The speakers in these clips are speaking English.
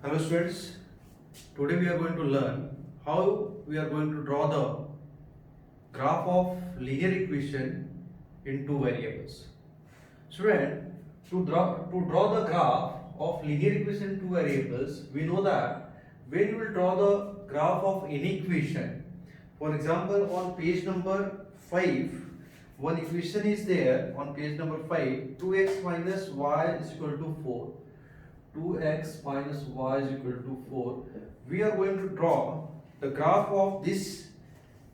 Hello students, today we are going to learn how we are going to draw the graph of linear equation in two variables. Student, to draw the graph of linear equation in two variables, we know that when you will draw the graph of any equation, for example on page number 5, one equation is there on page number 5, 2x minus y is equal to 4. 2x minus y is equal to 4. We are going to draw the graph of this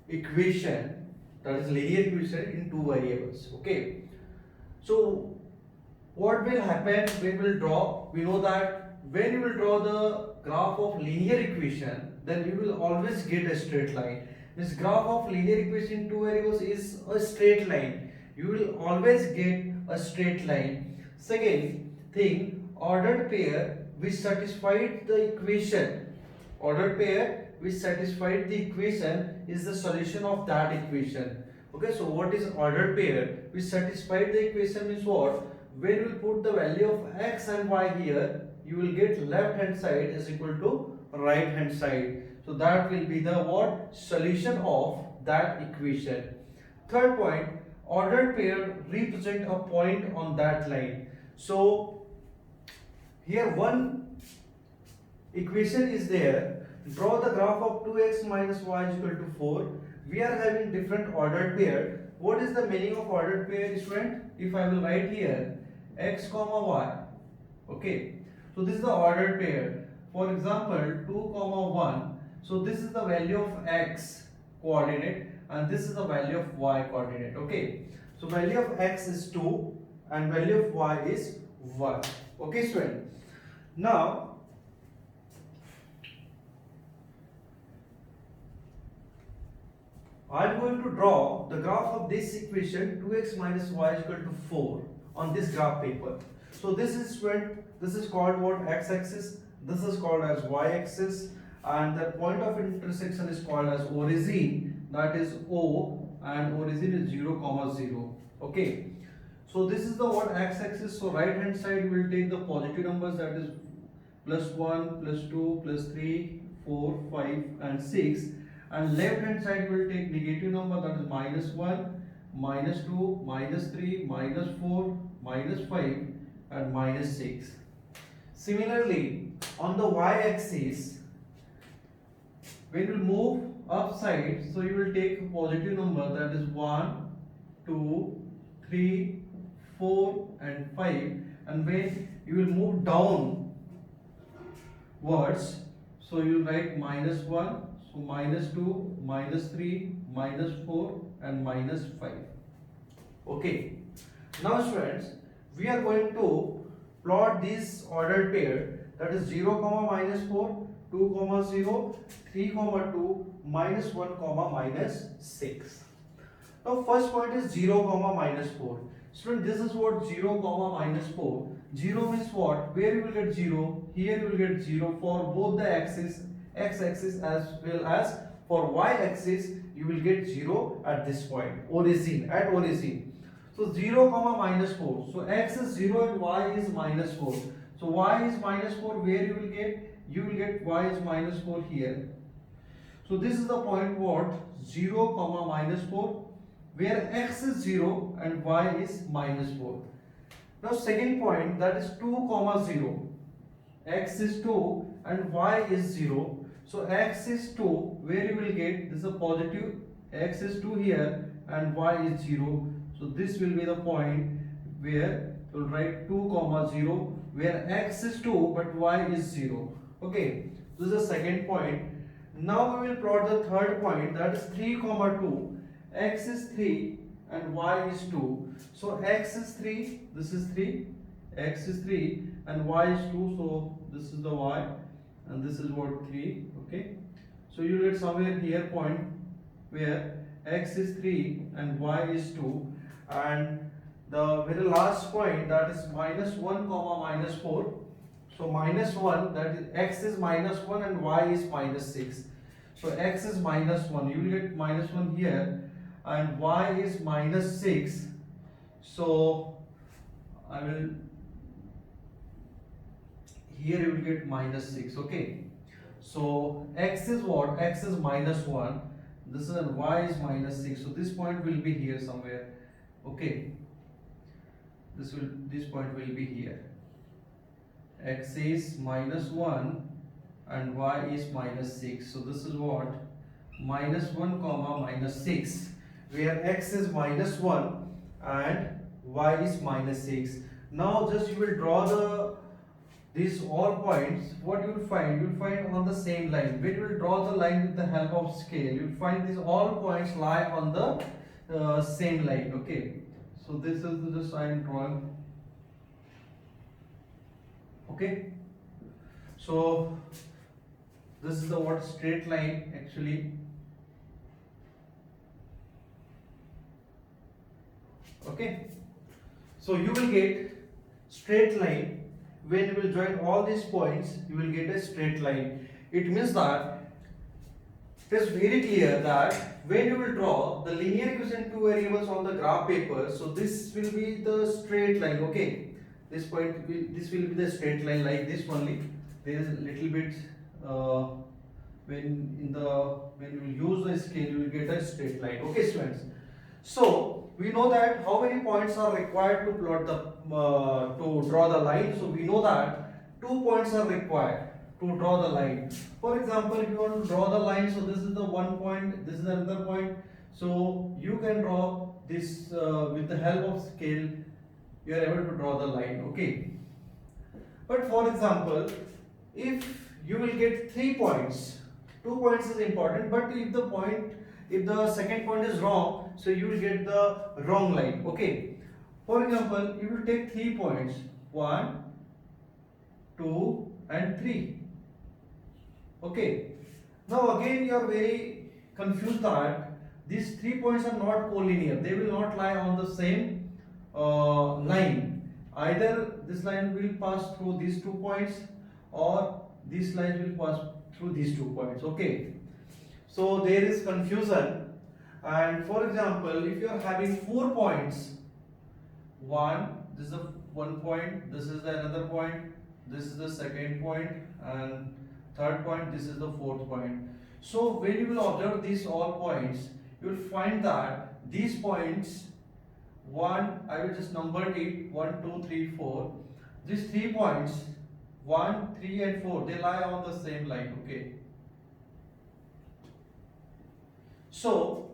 equation, that is linear equation, in two variables. Okay. So what will happen when we will draw? We know that when you will draw the graph of linear equation, then you will always get a straight line. This graph of linear equation in two variables is a straight line. You will always get a straight line. Second thing, ordered pair which satisfied the equation. Ordered pair which satisfied the equation is the solution of that equation. Okay, so what is ordered pair which satisfied the equation is what? When you put the value of x and y here, you will get left hand side is equal to right hand side. So that will be the what? Solution of that equation. Third point, ordered pair represent a point on that line. So here one equation is there. Draw the graph of 2x minus y is equal to 4. We are having different ordered pair. What is the meaning of ordered pair, student? If I will write here x comma y. Okay. So this is the ordered pair. For example, 2 comma 1. So this is the value of x coordinate and this is the value of y coordinate. Okay. So value of x is 2 and value of y is 1. Okay, student. Now I am going to draw the graph of this equation 2x minus y is equal to 4 on this graph paper. So this is called what? X-axis. This is called as y-axis, and the point of intersection is called as origin. That is O, and origin is 0, 0. Okay. So this is the what? X-axis. So right hand side you will take the positive numbers, that is plus 1, plus 2, plus 3, 4, 5, and 6. And left hand side you will take negative number, that is minus 1, minus 2, minus 3, minus 4, minus 5, and minus 6. Similarly, on the y-axis, when you move upside, so you will take a positive number, that is 1, 2, 3, 4, and 5. And when you will move downwards, so you will write minus 1. So minus 2, minus 3, minus 4, and minus 5. Okay. Now students, we are going to plot this ordered pair, that is 0, minus 4, 2, 0, 3, 2, minus 1, minus 6. Now first point is 0, minus 4. Student, this is what? 0, minus 4. 0 means what? Where you will get 0? Here you will get 0 for both the axes, x-axis as well as for y-axis. You will get 0 at this point, origin, at origin. So 0, minus 4. So x is 0 and y is minus 4. So y is minus 4. Where you will get? You will get y is minus 4 here. So this is the point what? 0, minus 4, where x is 0 and y is minus 4. Now second point, that is 2, 0. X is 2 and y is 0. So x is 2, where you will get? This is a positive, x is 2 here and y is 0. So this will be the point where you will write 2, 0, where x is 2 but y is 0. Okay, this is the second point. Now we will plot the third point, that is 3, 2. X is 3 and y is 2. So x is 3, this is 3, x is 3 and y is 2. So this is the y and this is what? 3. Okay, so you will get somewhere here point where x is 3 and y is 2, and the very last point, that is minus 1, minus 4. So minus 1, that is x is minus 1 and y is minus 6. So x is minus 1, you will get minus 1 here, and y is minus 6. So I will here you will get minus 6. Okay, so x is what? X is minus 1. This is, and y is minus 6. So this point will be here somewhere. Okay, this point will be here. X is minus 1 and y is minus 6. So this is what? Minus 1 comma minus 6, where x is minus 1 and y is minus 6. Now just you will draw these all points. What you will find? You will find on the same line. When you will draw the line with the help of scale, you will find these all points lie on the same line. Okay, so this is the just I am drawing. Okay, so this is the what? Straight line actually. Okay, so you will get straight line. When you will join all these points, you will get a straight line. It means that it is very clear that when you will draw the linear equation two variables on the graph paper, so this will be the straight line. Okay, this point will, this will be the straight line like this only. There is a little bit when you use the scale, you will get a straight line. Okay, students. So we know that how many points are required to plot the to draw the line. So we know that 2 points are required to draw the line. For example, if you want to draw the line, so this is the one point, this is another point. So you can draw this with the help of scale. You are able to draw the line. Okay. But for example, if you will get 3 points, 2 points is important. But if the second point is wrong, so you will get the wrong line. Okay, for example, you will take 3 points, 1, 2 and 3. Okay, now again you are very confused that these 3 points are not collinear. They will not lie on the same line. Either this line will pass through these 2 points, or this line will pass through these 2 points. Okay, so there is confusion. And for example, if you are having 4 points, this is the one point, this is the another point, this is the second point, and third point, this is the fourth point. So when you will observe these all points, you will find that these points, I will just number it 1, 2, 3, 4. These 3 points, 1, 3 and 4, they lie on the same line. Okay, so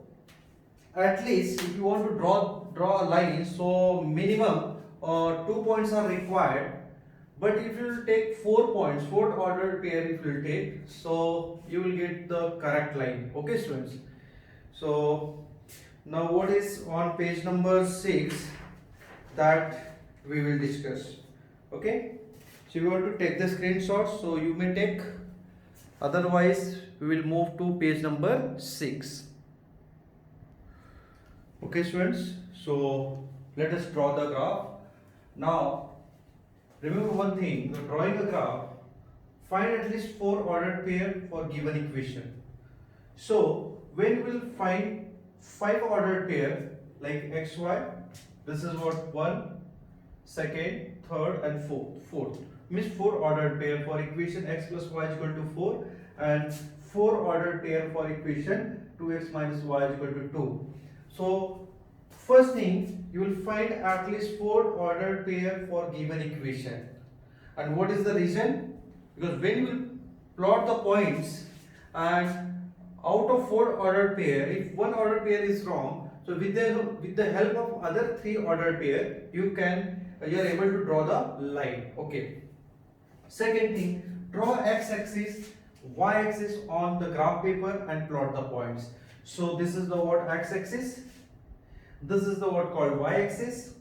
at least if you want to draw a line, so minimum 2 points are required. But if you will take 4 points, 4th ordered pair if you will take, so you will get the correct line. Okay, students. So now what is on page number 6 that we will discuss. Okay, so you want to take the screenshot, so you may take, otherwise we will move to page number 6. Okay, students, so let us draw the graph. Now remember one thing, when drawing a graph, find at least 4 ordered pair for given equation. So when you will find 5 ordered pair like xy, this is what 1, 2nd, 3rd and 4th. Means 4 ordered pair for equation x plus y is equal to 4, and 4 ordered pair for equation 2x minus y is equal to 2. So first thing, you will find at least 4 ordered pair for given equation. And what is the reason? Because when you plot the points, and out of 4 ordered pair, if one ordered pair is wrong, so with the help of other 3 ordered pair, you are able to draw the line. Okay. Second thing, draw x-axis, y-axis on the graph paper and plot the points. So this is the what x-axis, this is the what called y-axis.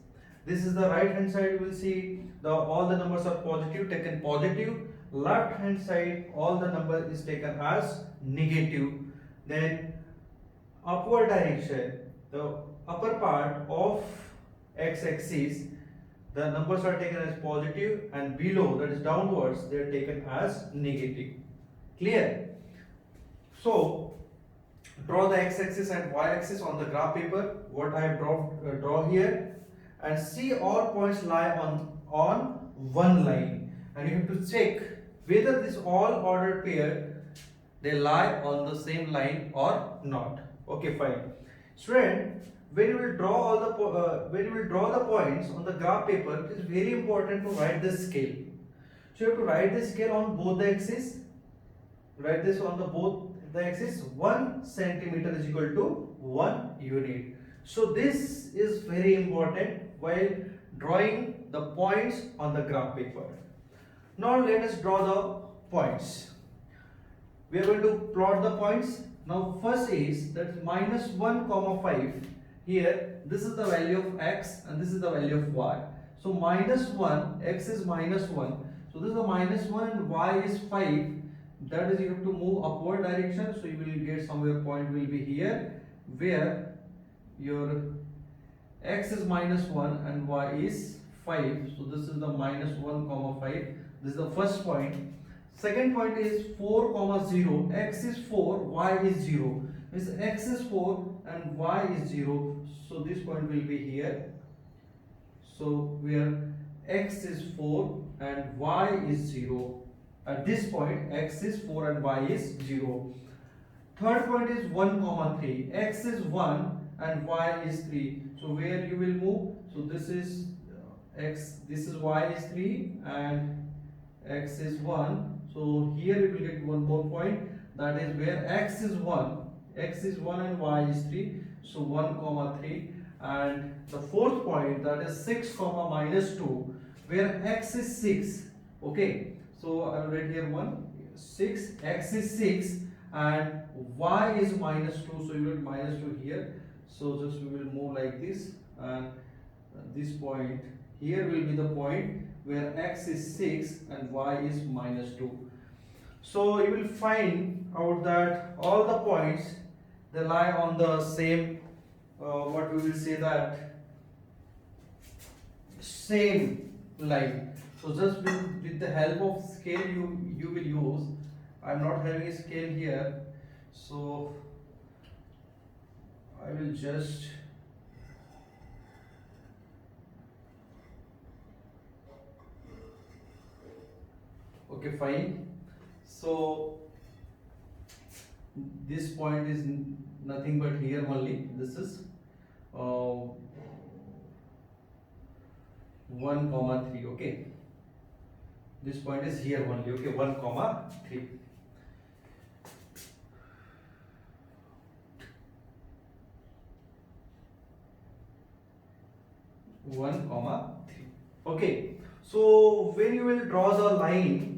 This is the right hand side. You will see all the numbers are positive, taken positive. Left hand side, all the number is taken as negative. Then upward direction, the upper part of x-axis, the numbers are taken as positive, and below, that is downwards, they are taken as negative. Clear? So draw the x-axis and y-axis on the graph paper, what I have draw here, and see all points lie on one line. And and you have to check whether this all ordered pair they lie on the same line or not. Okay, fine. Student, when you will draw all the when you will draw the points on the graph paper, it is very important to write the scale. So you have to write the scale on both the axes. Write this on the both the axis. 1 centimeter is equal to 1 unit. So this is very important while drawing the points on the graph paper. Now let us draw the points. We are going to plot the points. Now first is that minus 1 comma 5. Here this is the value of x and this is the value of y. So minus 1, x is minus 1. So this is the minus 1 and y is 5. That is, you have to move upward direction. So you will get somewhere point will be here where your x is minus 1 and y is 5. So this is the minus 1 comma 5. This is the first point. Second point is 4 comma 0. X is 4, y is 0. Means x is 4 and y is 0. So this point will be here. So where x is 4 and y is 0. At this point x is 4 and y is 0. Third point is 1 comma 3. X is 1 and y is 3. So where you will move? So this is x, this is y is 3 and x is 1. So here you will get one more point, that is where x is 1 and y is 3. So 1 comma 3. And the fourth point, that is 6 comma minus 2, where x is 6. Okay, so I will write here 6, x is 6 and y is minus 2. So you will minus 2 here. So just we will move like this, and this point here will be the point where x is 6 and y is minus 2. So you will find out that all the points they lie on the same what we will say that same line. So just with the help of scale you will use. I am not having a scale here, so I will just okay, fine. So this point is nothing but here only. This is 1 comma 3. Okay, this point is here only. Okay, 1 comma 3. One comma 3. Okay, so when you will draw the line,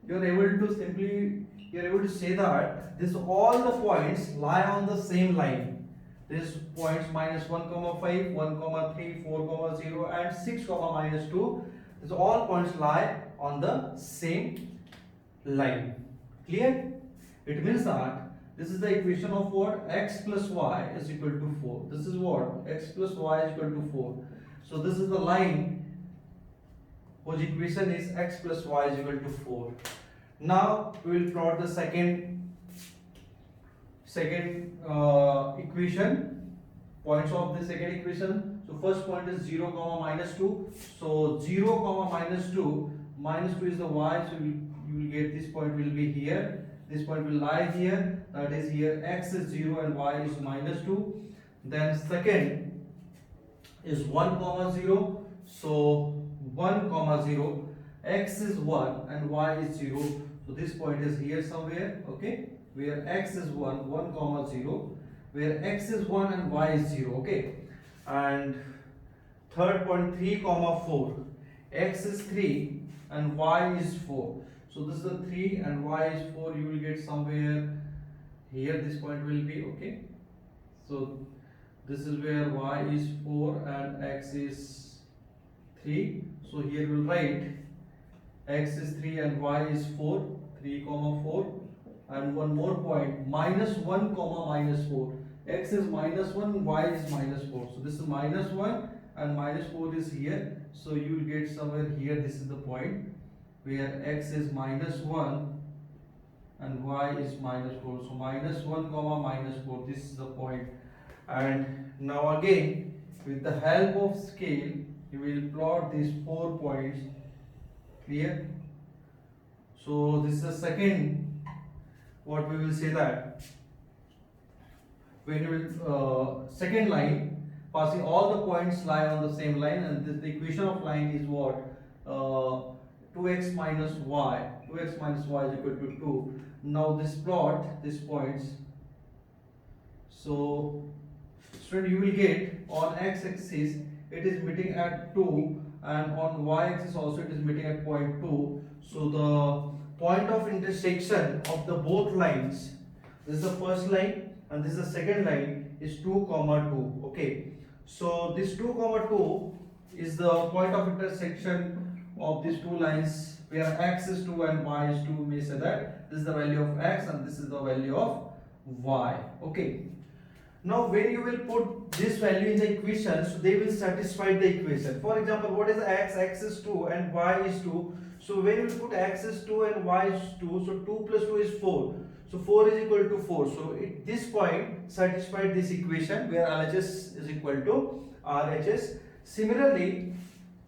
you are able to say that this all the points lie on the same line. This points minus 1 comma 5, 1 comma 3, 4 comma 0 and 6 comma minus 2. These all points lie on the same line. Clear? It means that this is the equation of what? X plus y is equal to 4. This is what? X plus y is equal to 4. So this is the line whose equation is x plus y is equal to 4. Now we will plot the second equation, points of the second equation. So first point is 0 comma minus 2. So 0 comma minus 2 is the y, so you will get this point will be here. This point will lie here, that is here x is 0 and y is minus 2. Then second is 1 comma 0. So 1 comma 0, x is 1 and y is 0. So this point is here somewhere, okay, where x is 1, 1 comma 0, where x is 1 and y is 0, okay. And third point 3 comma 4, x is 3 and y is 4. So this is a 3 and y is 4. You will get somewhere here, this point will be, okay. So this is where y is 4 and x is 3. So here we will write x is 3 and y is 4, 3 comma 4. And one more point, minus 1 comma minus 4. X is minus 1, y is minus 4. So this is minus 1 and minus 4 is here. So you will get somewhere here, this is the point where x is minus 1 and y is minus 4. So minus 1 comma minus 4, this is the point. And now again with the help of scale you will plot these 4 points. Clear? So this is the second, what we will say that when you will second line passing all the points lie on the same line, and this, the equation of line is what, 2x minus y, 2x minus y is equal to 2. Now this plot these points, so student you will get on x axis it is meeting at 2, and on y axis also it is meeting at point 2. So the point of intersection of the both lines, this is the first line and this is the second line, is 2 comma 2. Okay, so this 2 comma 2 is the point of intersection of these two lines where x is 2 and y is 2. We may say that this is the value of x and this is the value of y. Okay, now when you will put this value in the equation, so they will satisfy the equation. For example, what is x? X is 2 and y is 2. So when you will put x is 2 and y is 2, so 2 plus 2 is 4. So 4 is equal to 4. So at this point satisfied this equation where LHS is equal to RHS. Similarly,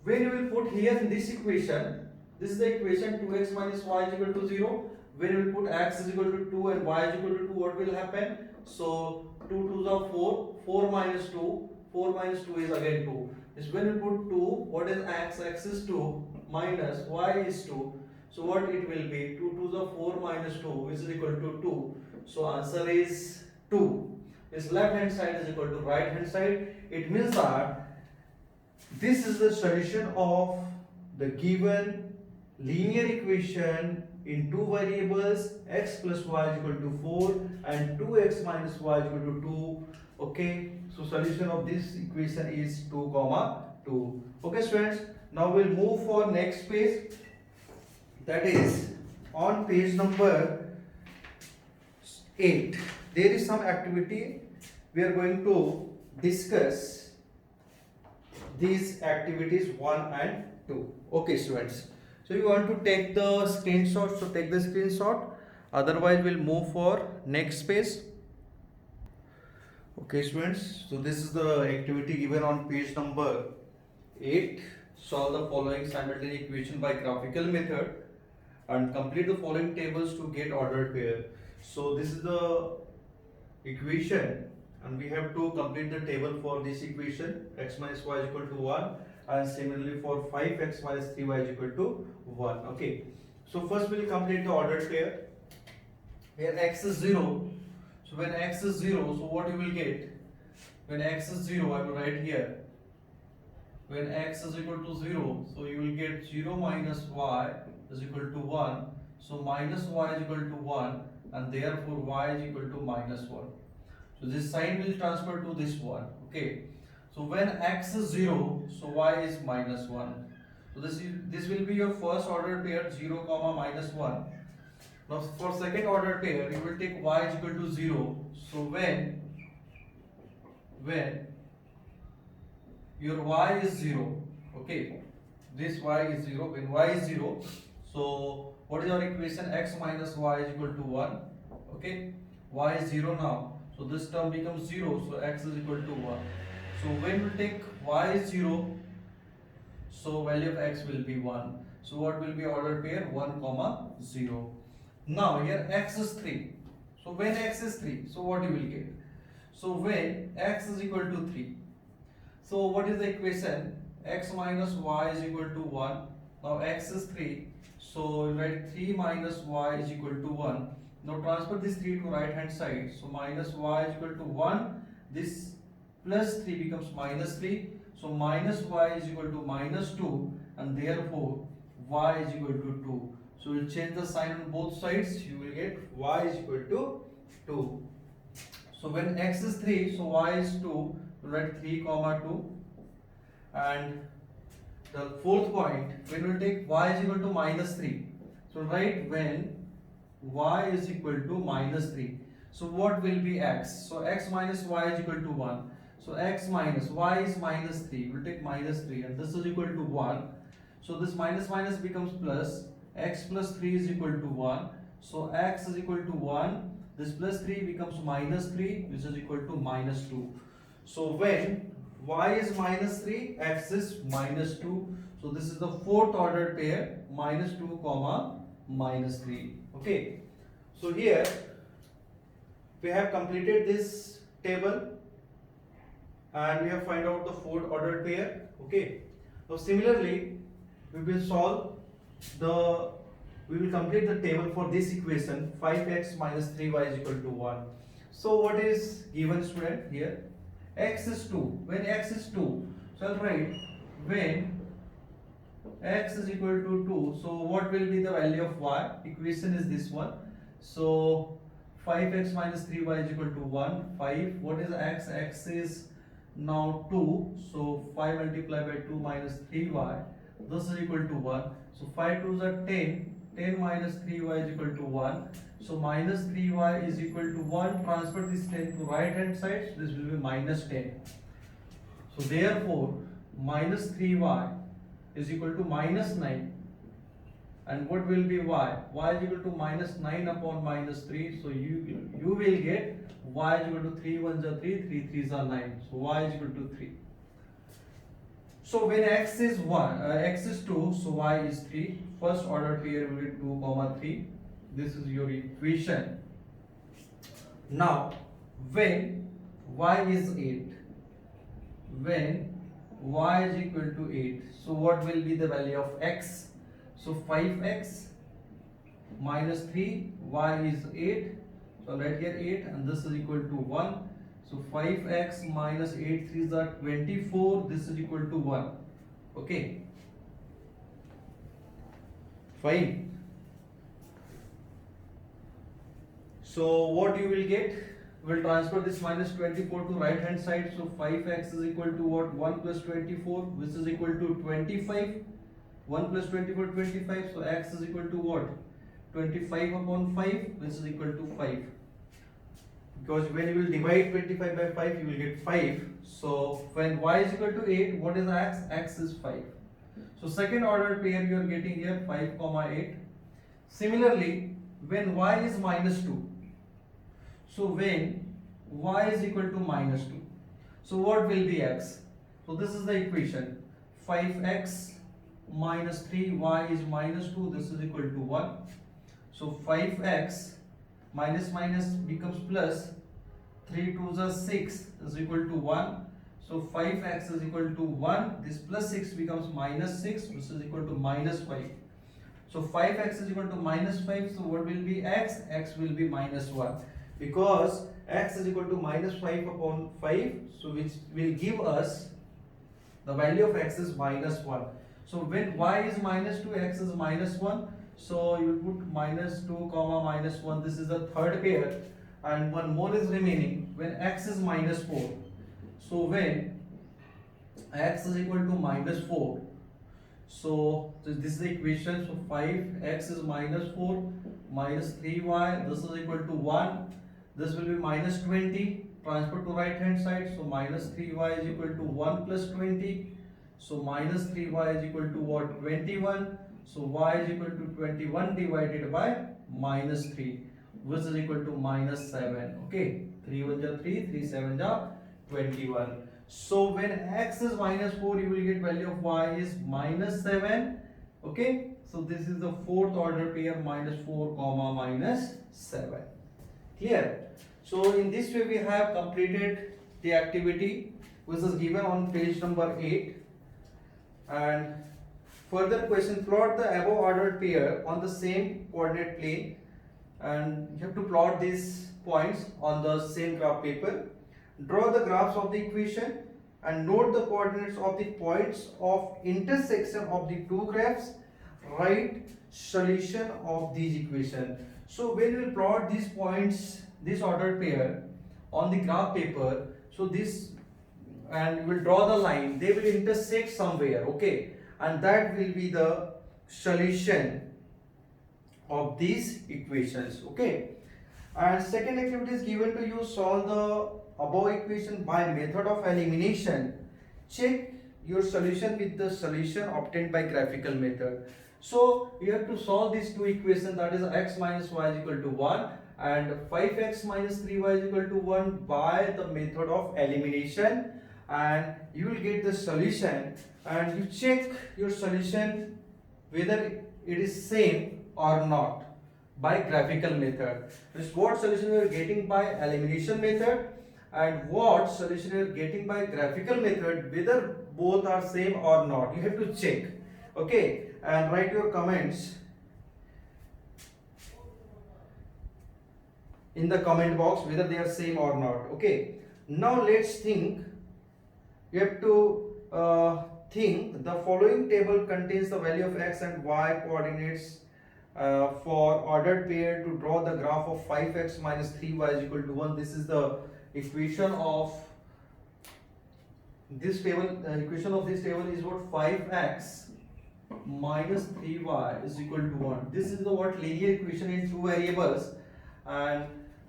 when you will put here in this equation, this is the equation 2x minus y is equal to 0. When you will put x is equal to 2 and y is equal to 2, what will happen? So 2 2s are 4, 4 minus 2, 4 minus 2 is again 2. Is when you put 2, what is x? X is 2 minus y is 2. So what it will be? 2 2s are 4 minus 2, which is equal to 2. So answer is 2. This left hand side is equal to right hand side. It means that this is the solution of the given linear equation in two variables, x plus y is equal to 4 and 2x minus y is equal to 2. Okay, so solution of this equation is 2 comma 2. Okay students, now we'll move for next page, that is on page number 8. There is some activity we are going to discuss these activities 1 and 2. Okay students, so you want to take the screenshot, so take the screenshot, otherwise we'll move for next page. Okay students, so this is the activity given on page number 8. Solve the following simultaneous equation by graphical method and complete the following tables to get ordered pair. So this is the equation and we have to complete the table for this equation, x minus y is equal to 1, and similarly for 5x minus 3y is equal to 1. Okay, so first we will complete the ordered pair. Here x is 0, so when x is 0, so what you will get? When x is 0, I will write here, when x is equal to 0, so you will get 0 minus y is equal to 1, so minus y is equal to 1, and therefore y is equal to minus 1. So this sign will transfer to this one. Okay, so when x is 0, so y is minus 1. So this will be your first order pair, 0 comma minus 1. Now for second order pair you will take y is equal to 0. So when your y is 0, okay, this y is 0, when y is 0, so what is our equation? X minus y is equal to 1. Okay, y is 0 now, so this term becomes 0, so x is equal to 1. So when we take y is 0, so value of x will be 1. So what will be ordered pair? 1 comma 0. Now here x is 3. So when x is 3, so what you will get? So when x is equal to 3, so what is the equation? X minus y is equal to 1. Now x is 3, so you write 3 minus y is equal to 1. Now transfer this 3 to right hand side, so minus y is equal to 1. This plus 3 becomes minus 3, so minus y is equal to minus 2, and therefore y is equal to 2. So we'll change the sign on both sides, you will get y is equal to 2. So when x is 3, so y is 2, we'll write 3 comma 2. And the fourth point, when we take y is equal to minus 3, so write when y is equal to minus 3. So what will be x? So x minus y is equal to 1. So x minus y is minus 3. We'll take minus 3 and this is equal to 1. So this minus minus becomes plus. X plus 3 is equal to 1. So x is equal to 1. This plus 3 becomes minus 3, which is equal to minus 2. So when y is minus 3, x is minus 2. So this is the fourth ordered pair, minus 2 comma minus 3. Okay. So here we have completed this table and we have find out the fourth ordered pair. Okay. Now similarly we will solve the we will complete the table for this equation 5x minus 3y is equal to 1. So what is given, student? Here x is 2. When x is 2, so I'll write when x is equal to 2, so what will be the value of y? Equation is this one. So 5x minus 3y is equal to 1. 5, what is x? X is now 2, so 5 multiplied by 2 minus 3y, this is equal to 1. So 5 2s are 10, 10 minus 3y is equal to 1. So minus 3y is equal to 1. Transfer this 10 to right hand side, so this will be minus 10. So therefore minus 3y is equal to minus 9. And what will be y? Y is equal to minus 9 upon minus 3. So you will get y is equal to 3 1s are 3, 3 3s are 9. So y is equal to 3. So when x is 2, so y is 3. First order pair will be 2 comma 3. This is your equation. Now when y is 8, when y is equal to 8, so what will be the value of x? So 5x minus 3, y is 8, so right here 8 and this is equal to 1. So 5x minus 8 3s are 24, this is equal to 1. Okay, fine. So what you will get? We'll transfer this minus 24 to right hand side. So 5x is equal to what? 1 plus 24, which is equal to 25. 1 plus 24, 25. So x is equal to what? 25 upon 5, which is equal to 5. Because when you will divide 25 by 5, you will get 5. So when y is equal to 8, what is x? X is 5. So second order pair you are getting here 5 comma 8. Similarly, when y is minus 2, so when y is equal to minus 2, so what will be x? So this is the equation 5x minus 3, y is minus 2, this is equal to 1. So 5x minus minus becomes plus, 3 2s are 6 is equal to 1. So 5x is equal to 1, this plus 6 becomes minus 6, which is equal to minus 5. So 5x is equal to minus 5, so what will be x? X will be minus 1. Because x is equal to minus 5 upon 5, so which will give us the value of x is minus 1. So when y is minus 2, x is minus 1. So you will put minus 2 comma minus 1. This is the third pair, and one more is remaining. When x is minus 4, so when x is equal to minus 4, so this is the equation. So 5x is minus 4 minus 3y, this is equal to 1. This will be minus 20. Transfer to right hand side. So minus 3y is equal to 1 plus 20. So minus 3y is equal to what? 21. So y is equal to 21 divided by minus 3, which is equal to minus 7. Okay, 3 1s are 3, 3 7s are 21. So when x is minus 4, you will get value of y is minus 7. Okay, so this is the fourth order pair minus 4 comma minus 7. Clear? So in this way we have completed the activity which is given on page number 8. And further question, plot the above ordered pair on the same coordinate plane, and you have to plot these points on the same graph paper. Draw the graphs of the equation and note the coordinates of the points of intersection of the two graphs. Write solution of these equation. So when we plot these points, this ordered pair on the graph paper, so this, and we will draw the line, they will intersect somewhere. Okay, and that will be the solution of these equations. Okay, and second activity is given to you, solve the above equation by method of elimination. Check your solution with the solution obtained by graphical method. So you have to solve these two equations, that is x minus y is equal to 1 and 5x minus 3y is equal to 1 by the method of elimination, and you will get the solution and you check your solution whether it is same or not by graphical method. Means what solution you are getting by elimination method and what solution you are getting by graphical method, whether both are same or not. You have to check. Okay, and write your comments in the comment box whether they are same or not. Okay, now let's think. You have to think the following table contains the value of x and y coordinates for ordered pair. To draw the graph of 5x minus 3y is equal to 1. This is the equation of this table. Equation of this table is what? 5x minus 3y is equal to 1. This is the what linear equation in two variables, and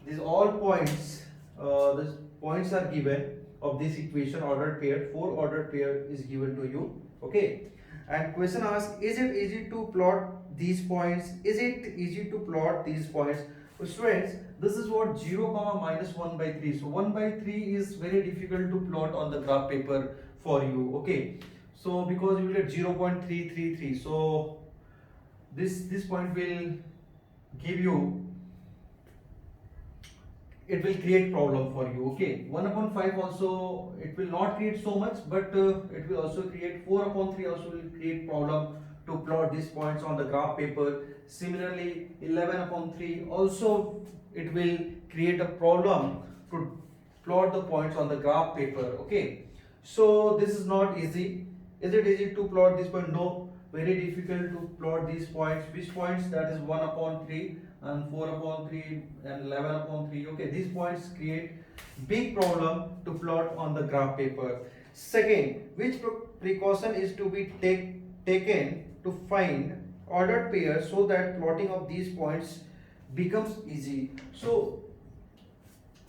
these all points, the points are given of this equation ordered pair. 4 ordered pair is given to you. Okay, and question asks, is it easy to plot these points? Is it easy to plot these points? So students, this is what 0 comma minus 1 by 3. So 1 by 3 is very difficult to plot on the graph paper for you. Okay, so because you will get 0.333, so this point will give you, it will create problem for you. Okay, 1 upon 5 also it will not create so much, but it will also create 4 upon 3 also will create problem to plot these points on the graph paper. Similarly 11 upon 3 also it will create a problem to plot the points on the graph paper. Okay, so this is not easy. Is it easy to plot this point? No, very difficult to plot these points. Which points? That is 1 upon 3 and 4 upon 3 and 11 upon 3. Okay, these points create big problem to plot on the graph paper. Second, which precaution is to be taken to find ordered pairs so that plotting of these points becomes easy? So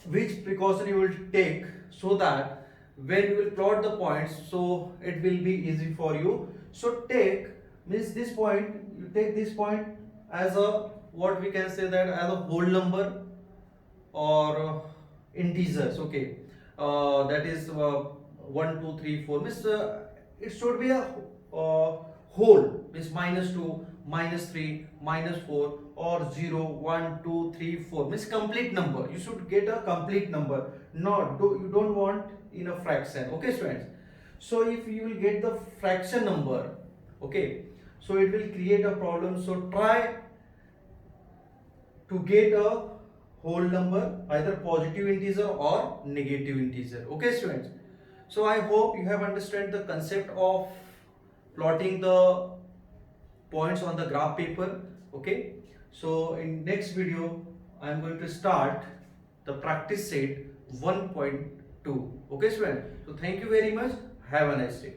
which precaution you will take so that when you will plot the points, so it will be easy for you. So take, means this point, you take this point as a, what we can say, that as a whole number or integers. Okay, that is 1 2 3 4, means it should be a whole, means minus 2 minus 3 minus 4 or 0 1 2 3 4, means complete number. You should get a complete number, not you don't want in a fraction. Okay students, so if you will get the fraction number, okay, so it will create a problem. So try to get a whole number, either positive integer or negative integer. Okay students, so I hope you have understood the concept of plotting the points on the graph paper. Okay, so in next video I am going to start the practice set 1.2. Okay students, so thank you very much, have a nice day.